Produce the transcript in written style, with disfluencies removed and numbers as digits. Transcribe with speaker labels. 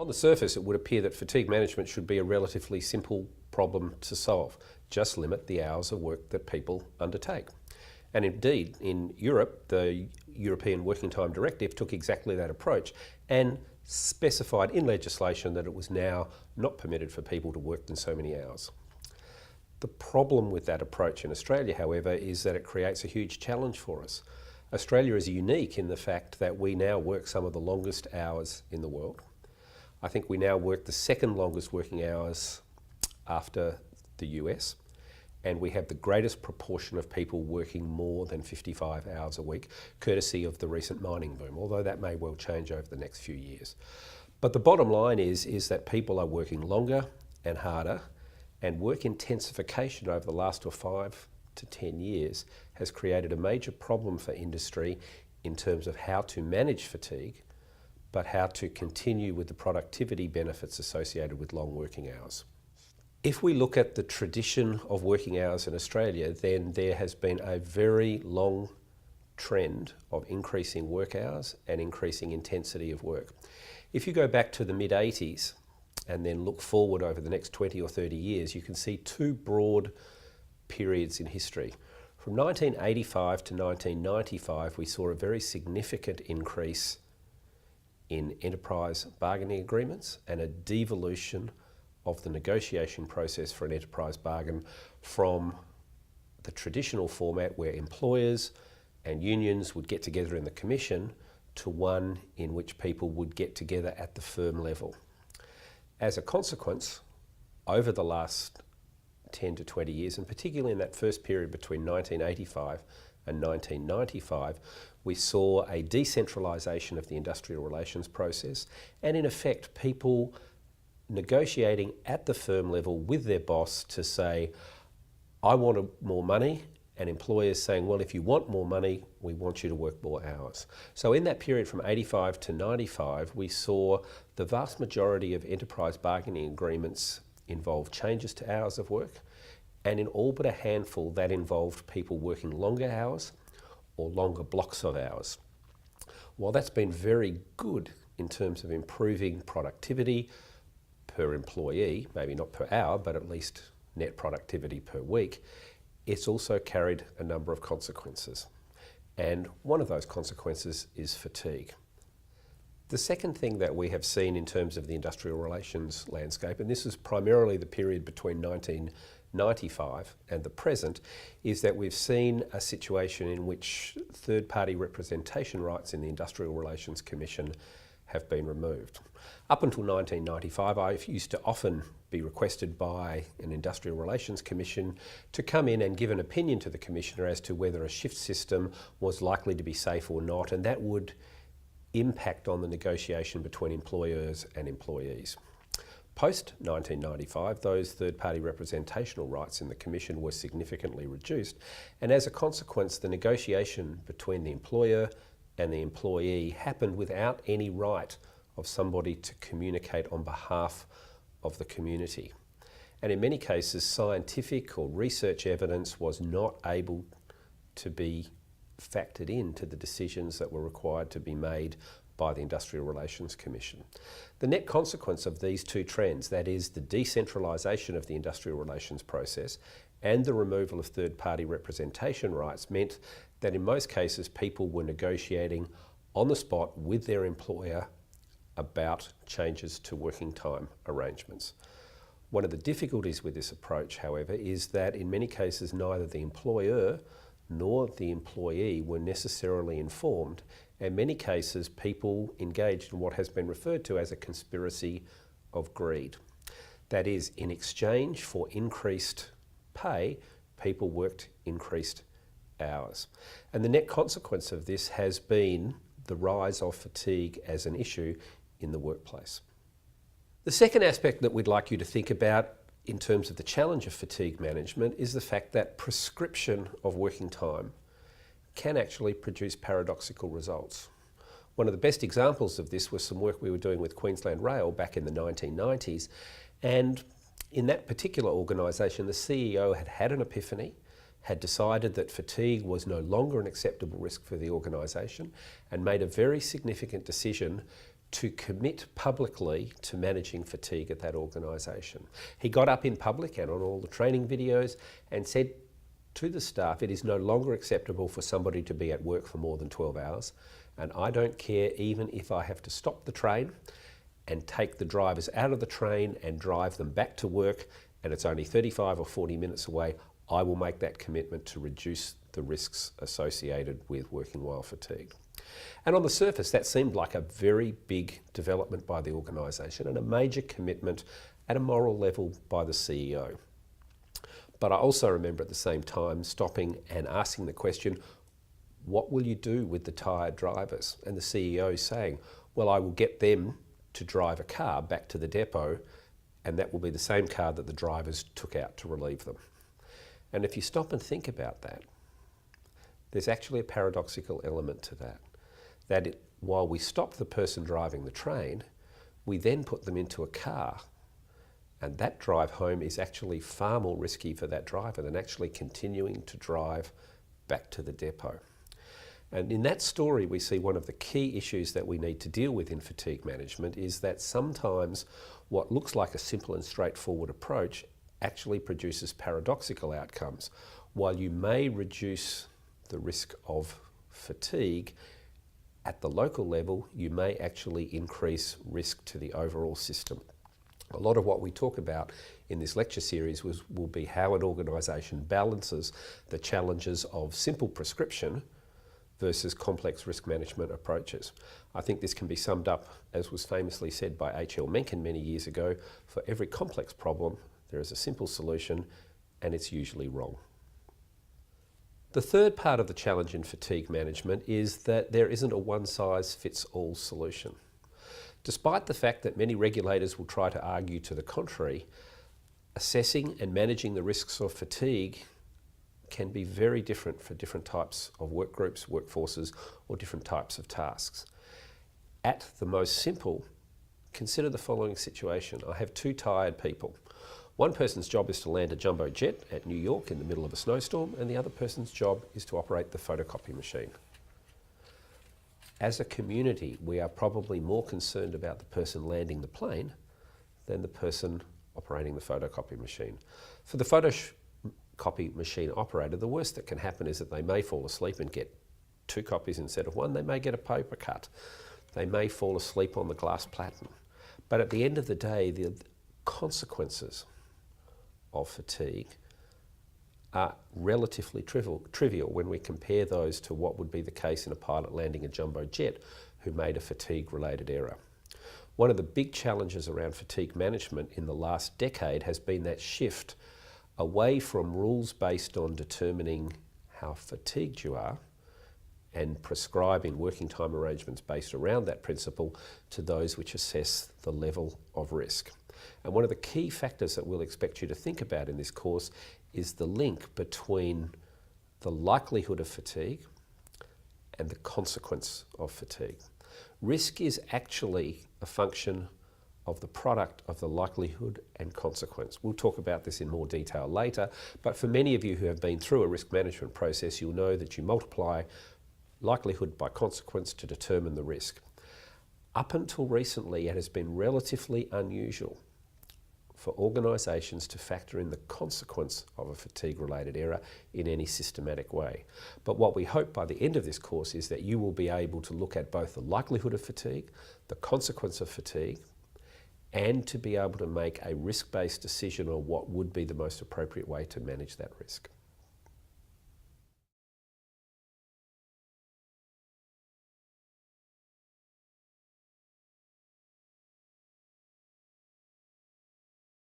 Speaker 1: On the surface, it would appear that fatigue management should be a relatively simple problem to solve. Just limit the hours of work that people undertake. And indeed, in Europe, the European Working Time Directive took exactly that approach and specified in legislation that it was now not permitted for people to work than so many hours. The problem with that approach in Australia, however, is that it creates a huge challenge for us. Australia is unique in the fact that we now work some of the longest hours in the world. I think we now work the second longest working hours after the US, and we have the greatest proportion of people working more than 55 hours a week, courtesy of the recent mining boom, although that may well change over the next few years. But the bottom line is that people are working longer and harder, and work intensification over the last 5 to 10 years has created a major problem for industry in terms of how to manage fatigue, but how to continue with the productivity benefits associated with long working hours. If we look at the tradition of working hours in Australia, then there has been a very long trend of increasing work hours and increasing intensity of work. If you go back to the mid-80s and then look forward over the next 20 or 30 years, you can see two broad periods in history. From 1985 to 1995, we saw a very significant increase in enterprise bargaining agreements and a devolution of the negotiation process for an enterprise bargain from the traditional format where employers and unions would get together in the commission to one in which people would get together at the firm level. As a consequence, over the last 10 to 20 years, and particularly in that first period between 1985 and 1995, we saw a decentralisation of the industrial relations process and in effect people negotiating at the firm level with their boss to say, I want more money, and employers saying, well, if you want more money, we want you to work more hours. So in that period from 85 to 95, we saw the vast majority of enterprise bargaining agreements involve changes to hours of work, and in all but a handful that involved people working longer hours or longer blocks of hours. While that's been very good in terms of improving productivity per employee, maybe not per hour, but at least net productivity per week, it's also carried a number of consequences. And one of those consequences is fatigue. The second thing that we have seen in terms of the industrial relations landscape, and this is primarily the period between 1995 and the present, is that we've seen a situation in which third-party representation rights in the Industrial Relations Commission have been removed. Up until 1995, I used to often be requested by an Industrial Relations Commission to come in and give an opinion to the Commissioner as to whether a shift system was likely to be safe or not, and that would impact on the negotiation between employers and employees. Post-1995, those third-party representational rights in the Commission were significantly reduced, and as a consequence, the negotiation between the employer and the employee happened without any right of somebody to communicate on behalf of the community. And in many cases, scientific or research evidence was not able to be factored into the decisions that were required to be made by the Industrial Relations Commission. The net consequence of these two trends, that is the decentralisation of the industrial relations process and the removal of third-party representation rights, meant that in most cases people were negotiating on the spot with their employer about changes to working time arrangements. One of the difficulties with this approach, however, is that in many cases neither the employer nor the employee were necessarily informed, and in many cases people engaged in what has been referred to as a conspiracy of greed. That is, in exchange for increased pay, people worked increased hours. And the net consequence of this has been the rise of fatigue as an issue in the workplace. The second aspect that we'd like you to think about in terms of the challenge of fatigue management is the fact that prescription of working time can actually produce paradoxical results. One of the best examples of this was some work we were doing with Queensland Rail back in the 1990s, and in that particular organisation the CEO had had an epiphany, had decided that fatigue was no longer an acceptable risk for the organisation, and made a very significant decision to commit publicly to managing fatigue at that organisation. He got up in public and on all the training videos and said to the staff, it is no longer acceptable for somebody to be at work for more than 12 hours, and I don't care even if I have to stop the train and take the drivers out of the train and drive them back to work, and it's only 35 or 40 minutes away, I will make that commitment to reduce the risks associated with working while fatigued. And on the surface, that seemed like a very big development by the organisation and a major commitment at a moral level by the CEO. But I also remember at the same time stopping and asking the question, what will you do with the tired drivers? And the CEO saying, well, I will get them to drive a car back to the depot, and that will be the same car that the drivers took out to relieve them. And if you stop and think about that, there's actually a paradoxical element to that. While we stop the person driving the train, we then put them into a car, and that drive home is actually far more risky for that driver than actually continuing to drive back to the depot. And in that story, we see one of the key issues that we need to deal with in fatigue management is that sometimes what looks like a simple and straightforward approach actually produces paradoxical outcomes. While you may reduce the risk of fatigue, at the local level, you may actually increase risk to the overall system. A lot of what we talk about in this lecture series will be how an organisation balances the challenges of simple prescription versus complex risk management approaches. I think this can be summed up, as was famously said by H.L. Mencken many years ago, for every complex problem, there is a simple solution, and it's usually wrong. The third part of the challenge in fatigue management is that there isn't a one-size-fits-all solution. Despite the fact that many regulators will try to argue to the contrary, assessing and managing the risks of fatigue can be very different for different types of work groups, workforces, or different types of tasks. At the most simple, consider the following situation. I have two tired people. One person's job is to land a jumbo jet at New York in the middle of a snowstorm, and the other person's job is to operate the photocopy machine. As a community, we are probably more concerned about the person landing the plane than the person operating the photocopy machine. For the photocopy machine operator, the worst that can happen is that they may fall asleep and get 2 copies instead of 1. They may get a paper cut. They may fall asleep on the glass platen. But at the end of the day, the consequences of fatigue are relatively trivial when we compare those to what would be the case in a pilot landing a jumbo jet who made a fatigue-related error. One of the big challenges around fatigue management in the last decade has been that shift away from rules based on determining how fatigued you are and prescribing working time arrangements based around that principle to those which assess the level of risk. And one of the key factors that we'll expect you to think about in this course is the link between the likelihood of fatigue and the consequence of fatigue. Risk is actually a function of the product of the likelihood and consequence. We'll talk about this in more detail later, but for many of you who have been through a risk management process, you'll know that you multiply likelihood by consequence to determine the risk. Up until recently, it has been relatively unusual for organisations to factor in the consequence of a fatigue-related error in any systematic way. But what we hope by the end of this course is that you will be able to look at both the likelihood of fatigue, the consequence of fatigue, and to be able to make a risk-based decision on what would be the most appropriate way to manage that risk.